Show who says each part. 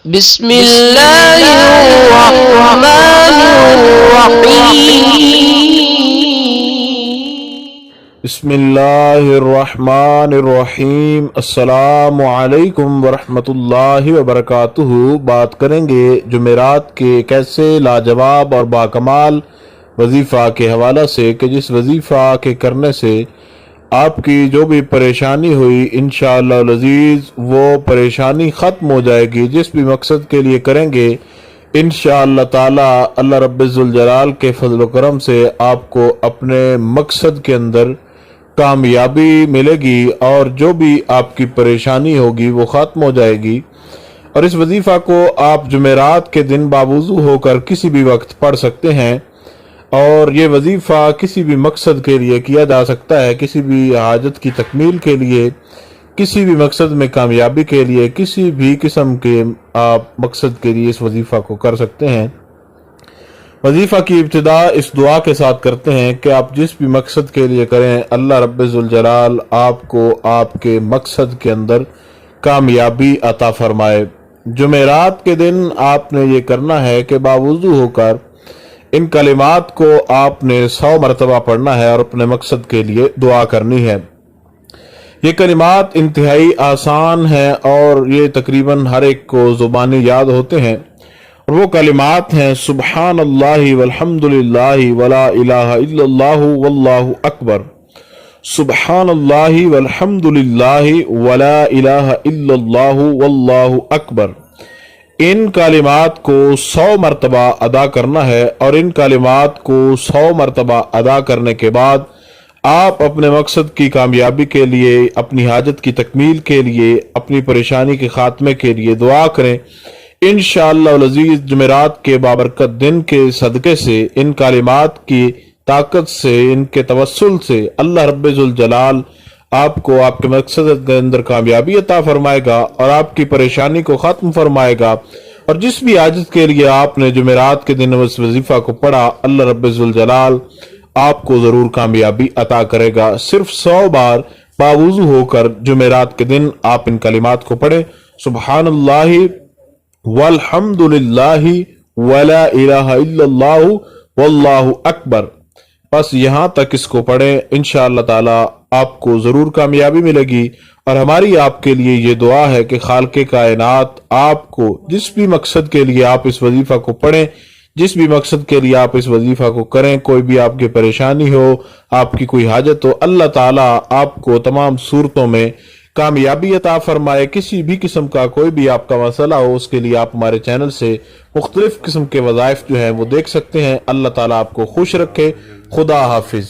Speaker 1: بسم اللہ الرحمن الرحیم
Speaker 2: بسم اللہ الرحمن الرحیم۔ السلام علیکم ورحمۃ اللہ وبرکاتہ۔ بات کریں گے جمعرات کے ایک ایسے لاجواب اور باکمال وظیفہ کے حوالہ سے کہ جس وظیفہ کے کرنے سے آپ کی جو بھی پریشانی ہوئی انشاءاللہ العزیز وہ پریشانی ختم ہو جائے گی۔ جس بھی مقصد کے لیے کریں گے انشاءاللہ تعالی اللہ رب الجلال کے فضل و کرم سے آپ کو اپنے مقصد کے اندر کامیابی ملے گی اور جو بھی آپ کی پریشانی ہوگی وہ ختم ہو جائے گی۔ اور اس وظیفہ کو آپ جمعرات کے دن باوضو ہو کر کسی بھی وقت پڑھ سکتے ہیں، اور یہ وظیفہ کسی بھی مقصد کے لیے کیا جا سکتا ہے، کسی بھی حاجت کی تکمیل کے لیے، کسی بھی مقصد میں کامیابی کے لیے، کسی بھی قسم کے آپ مقصد کے لیے اس وظیفہ کو کر سکتے ہیں۔ وظیفہ کی ابتدا اس دعا کے ساتھ کرتے ہیں کہ آپ جس بھی مقصد کے لیے کریں اللہ رب الجلال آپ کو آپ کے مقصد کے اندر کامیابی عطا فرمائے۔ جمعرات کے دن آپ نے یہ کرنا ہے کہ باوضو ہو کر ان کلمات کو آپ نے 100 مرتبہ پڑھنا ہے اور اپنے مقصد کے لیے دعا کرنی ہے۔ یہ کلمات انتہائی آسان ہیں اور یہ تقریباً ہر ایک کو زبانی یاد ہوتے ہیں، اور وہ کلمات ہیں سبحان اللہ والحمد للہ ولا الہ الا اللہ واللہ اکبر، سبحان اللہ والحمد للہ ولا الہ الا اللہ واللہ اکبر۔ ان کلمات کو 100 مرتبہ ادا کرنا ہے، اور ان کلمات کو 100 مرتبہ ادا کرنے کے بعد آپ اپنے مقصد کی کامیابی کے لیے، اپنی حاجت کی تکمیل کے لیے، اپنی پریشانی کے خاتمے کے لیے دعا کریں۔ انشاءاللہ العزیز جمعرات کے بابرکت دن کے صدقے سے، ان کلمات کی طاقت سے، ان کے توسل سے اللہ رب الجلال آپ کو آپ کے مقصد کے اندر کامیابی عطا فرمائے گا اور آپ کی پریشانی کو ختم فرمائے گا۔ اور جس بھی حاجت کے لیے آپ نے جمعرات کے دن اس وظیفہ کو پڑھا اللہ رب الجلال آپ کو ضرور کامیابی عطا کرے گا۔ صرف 100 بار باوضو ہو کر جمعرات کے دن آپ ان کلمات کو پڑھیں، سبحان اللہ والحمد للہ ولا الہ الا اللہ واللہ اکبر۔ بس یہاں تک اس کو پڑھیں، انشاءاللہ تعالی آپ کو ضرور کامیابی ملے گی۔ اور ہماری آپ کے لیے یہ دعا ہے کہ خالق کائنات آپ کو جس بھی مقصد کے لیے آپ اس وظیفہ کو پڑھیں، جس بھی مقصد کے لیے آپ اس وظیفہ کو کریں، کوئی بھی آپ کی پریشانی ہو، آپ کی کوئی حاجت ہو، اللہ تعالیٰ آپ کو تمام صورتوں میں کامیابی عطا فرمائے۔ کسی بھی قسم کا کوئی بھی آپ کا مسئلہ ہو اس کے لیے آپ ہمارے چینل سے مختلف قسم کے وظائف جو ہیں وہ دیکھ سکتے ہیں۔ اللہ تعالیٰ آپ کو خوش رکھے۔ خدا حافظ۔